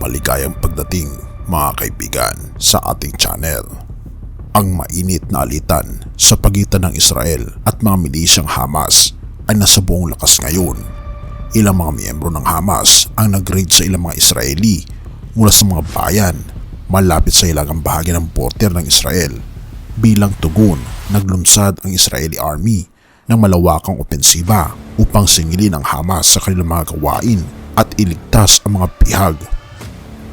Maligayang pagdating mga kaibigan sa ating channel. Ang mainit na alitan sa pagitan ng Israel at mga milisyang Hamas ay nasa buong lakas ngayon. Ilang mga miyembro ng Hamas ang nag-raid sa ilang mga Israeli mula sa mga bayan malapit sa hilagang bahagi ng border ng Israel. Bilang tugon, naglunsad ang Israeli Army ng malawakang opensiba upang singilin ang Hamas sa kanilang mga gawain at iligtas ang mga bihag.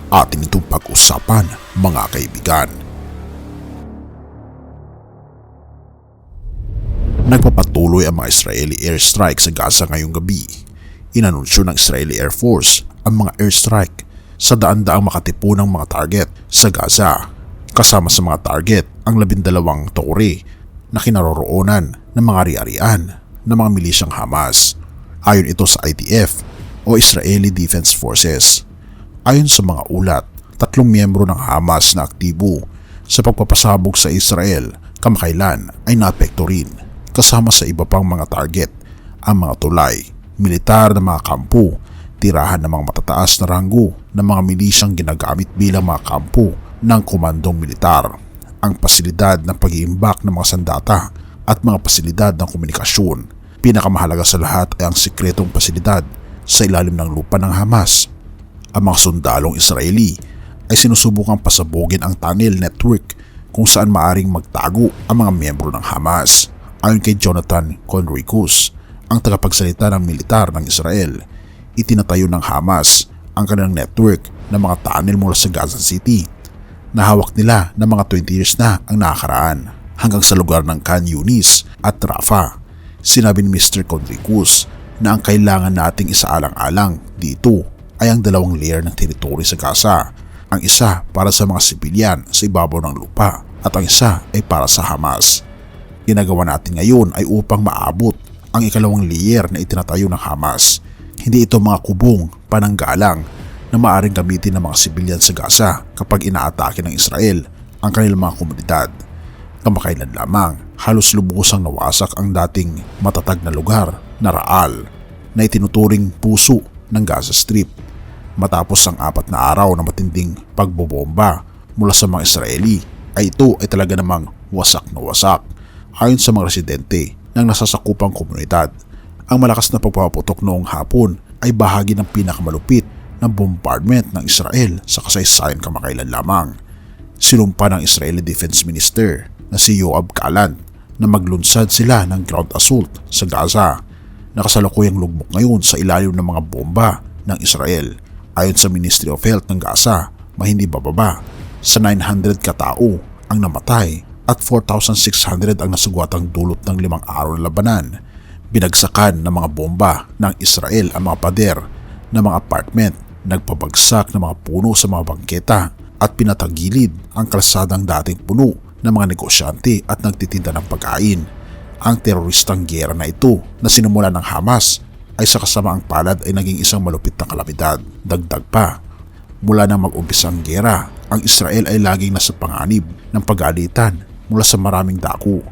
Atin itong pag-usapan mga kaibigan. Nagpapatuloy ang mga Israeli airstrike sa Gaza ngayong gabi. Inanunsyo ng Israeli Air Force ang mga airstrike sa daan-daang makatipunang mga target sa Gaza. Kasama sa mga target ang 12 tore na kinaroroonan ng mga ari-arian ng mga milisyang Hamas. Ayon ito sa IDF o Israeli Defense Forces. Ayon sa mga ulat, 3 miyembro ng Hamas na aktibo sa pagpapasabog sa Israel kamakailan ay naapekto rin, kasama sa iba pang mga target ang mga tulay, militar na mga kampo, tirahan ng mga matataas na ranggo ng mga milisyang ginagamit bilang mga kampo ng komandong militar, ang pasilidad ng pag-iimbak ng mga sandata at mga pasilidad ng komunikasyon. Pinakamahalaga sa lahat ay ang sikretong pasilidad sa ilalim ng lupa ng Hamas. Ang mga sundalong Israeli ay sinusubukang pasabugin ang tunnel network kung saan maaring magtago ang mga miyembro ng Hamas. Ayon kay Jonathan Conricus, ang tagapagsalita ng militar ng Israel, itinatayo ng Hamas ang kanilang network ng mga tunnel mula sa Gaza City na hawak nila ng mga 20 years na ang nakakaraan hanggang sa lugar ng Khan Yunis at Rafah. Sinabi ni Mr. Conricus na ang kailangan nating isaalang-alang dito ay ang 2 layer ng teritoryo sa Gaza. Ang isa para sa mga sibilyan sa ibabaw ng lupa at ang isa ay para sa Hamas. Ginagawa natin ngayon ay upang maabot ang 2 layer na itinatayo ng Hamas. Hindi ito mga kubong pananggalang na maaaring gamitin ng mga sibilyan sa Gaza kapag inaatake ng Israel ang kanilang mga komunidad. Kamakailan lamang, halos lubusang nawasak ang dating matatag na lugar na Raal na itinuturing puso ng Gaza Strip. Matapos ang 4 na araw na matinding pagbobomba mula sa mga Israeli, ay ito ay talaga namang wasak na wasak. Ayon sa mga residente ng nasasakupang komunidad, ang malakas na pagpapaputok noong hapon ay bahagi ng pinakamalupit ng bombardment ng Israel sa kasaysayan kamakailan lamang. Sinumpa ng Israeli Defense Minister na si Yoav Gallant na maglunsad sila ng ground assault sa Gaza na kasalukuyang lugmok ngayon sa ilalim ng mga bomba ng Israel. Ayon sa Ministry of Health ng Gaza, hindi bababa sa 900 katao ang namatay at 4,600 ang nasugwatang dulot ng 5 araw na labanan. Binagsakan ng mga bomba ng Israel ang mga pader ng mga apartment, nagpabagsak ng mga puno sa mga bangketa at pinatagilid ang kalsadang dating puno ng mga negosyante at nagtitinda ng pagkain. Ang teroristang giyera na ito na sinimula ng Hamas ay sa kasamaang palad ay naging isang malupit na kalamidad. Dagdag pa, mula nang mag-umpisa ang giyera, ang Israel ay laging nasa panganib ng pag-alitan mula sa maraming dako.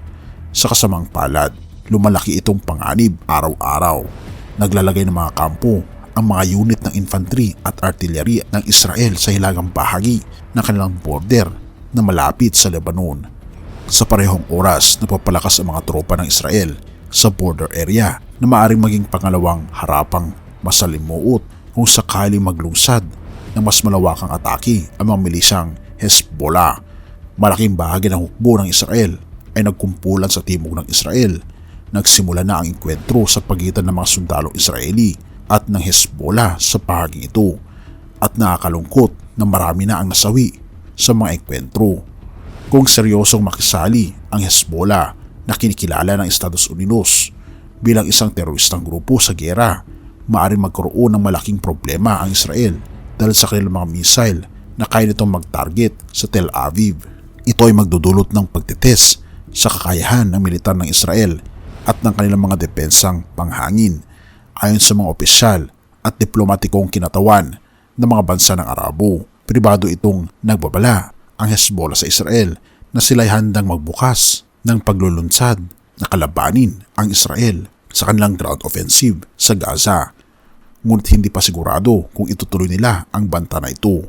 Sa kasamaang palad, lumalaki itong panganib araw-araw. Naglalagay ng mga kampo ang mga unit ng infantry at artillery ng Israel sa hilagang bahagi ng kanilang border na malapit sa Lebanon. Sa parehong oras, napapalakas ang mga tropa ng Israel sa border area na maaaring maging pangalawang harapang masalimuot kung sakaling maglungsad ng mas malawakang atake ang mga milisyang Hezbollah. Malaking bahagi ng hukbo ng Israel ay nagkumpulan sa timog ng Israel. Nagsimula na ang engkwentro sa pagitan ng mga sundalong Israeli at ng Hezbollah sa bahaging ito, at nakakalungkot na marami na ang nasawi sa mga engkwentro. Kung seryosong makisali ang Hezbollah na kinikilala ng Estados Unidos bilang isang teroristang grupo sa giyera, maaaring magkaroon ng malaking problema ang Israel dahil sa kanilang mga missile na kaya nitong mag-target sa Tel Aviv. Ito ay magdudulot ng pagtitest sa kakayahan ng militar ng Israel at ng kanilang mga depensang panghangin. Ayon sa mga opisyal at diplomatikong kinatawan ng mga bansa ng Arabo, pribado itong nagbabala ang Hezbollah sa Israel na sila'y handang magbukas ng paglulunsad na kalabanin ang Israel sa kanilang ground offensive sa Gaza. ngunit hindi pa sigurado kung itutuloy nila ang banta na ito.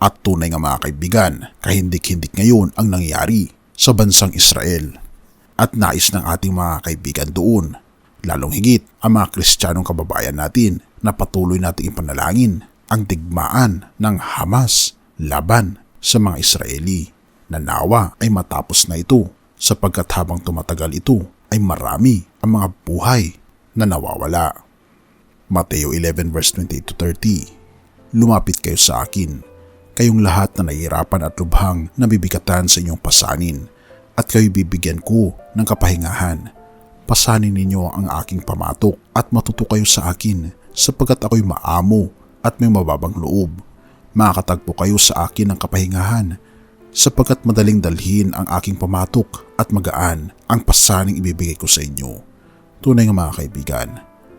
At tunay nga mga kaibigan, kahindik-hindik ngayon ang nangyayari sa bansang Israel. At nais ng ating mga kaibigan doon, lalong higit ang mga Kristiyanong kababayan natin na patuloy nating ipanalangin ang digmaan ng Hamas laban sa mga Israeli na nawa ay matapos na ito sapagkat habang tumatagal ito ay marami ang mga buhay na nawawala. Mateo 11 verse 28 to 30. Lumapit kayo sa akin, kayong lahat na nahihirapan at lubhang nabibigatan sa inyong pasanin, at kayo bibigyan ko ng kapahingahan. Pasanin ninyo ang aking pamatok at matuto kayo sa akin, sapagkat ako'y maamo at may mababang loob. Makakatagpo kayo sa akin ng kapahingahan, sapagkat madaling dalhin ang aking pamatok at magaan ang pasaning ibibigay ko sa inyo. Tunay nga mga kaibigan,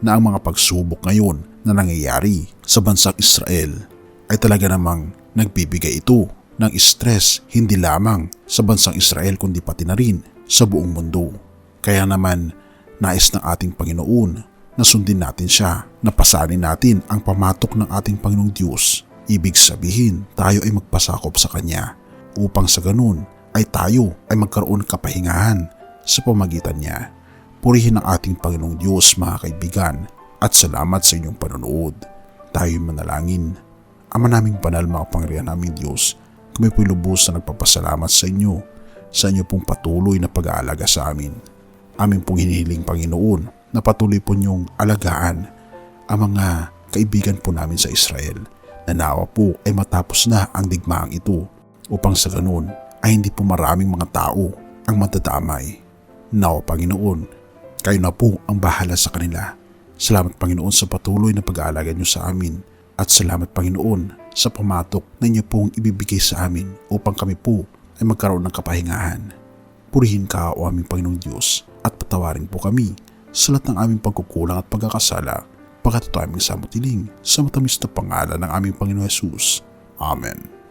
na ang mga pagsubok ngayon na nangyayari sa bansang Israel ay talaga namang nagbibigay ito ng stress hindi lamang sa bansang Israel kundi pati na rin sa buong mundo. Kaya naman nais ng ating Panginoon na sundin natin siya, na pasanin natin ang pamatok ng ating Panginoong Diyos. Ibig sabihin tayo ay magpasakop sa Kanya upang sa ganun ay tayo ay magkaroon ng kapahingahan sa pamagitan niya. Purihin ang ating Panginoong Diyos mga kaibigan at salamat sa inyong panonood. Tayo'y manalangin. Ama naming banal, mga pangyarihan naming Diyos, kami po'y lubos na nagpapasalamat sa inyo pong patuloy na pag-aalaga sa amin. Amin pong hinihiling Panginoon na patuloy po niyong alagaan ang mga kaibigan po namin sa Israel, na nawa po ay matapos na ang digmaang ito upang sa ganun ay hindi po maraming mga tao ang matadamay. Nawa Panginoon, kayo na po ang bahala sa kanila. Salamat Panginoon sa patuloy na pag-aalaga niyo sa amin, at salamat Panginoon sa pamatok na inyo pong ibibigay sa amin upang kami po ay magkaroon ng kapahingahan. Purihin ka o aming Panginoong Diyos, at patawarin po kami sa lahat ng aming pagkukulang at pagkakasala, pagkat ito aming samutiling sa matamis na pangalan ng aming Panginoon Jesus. Amen.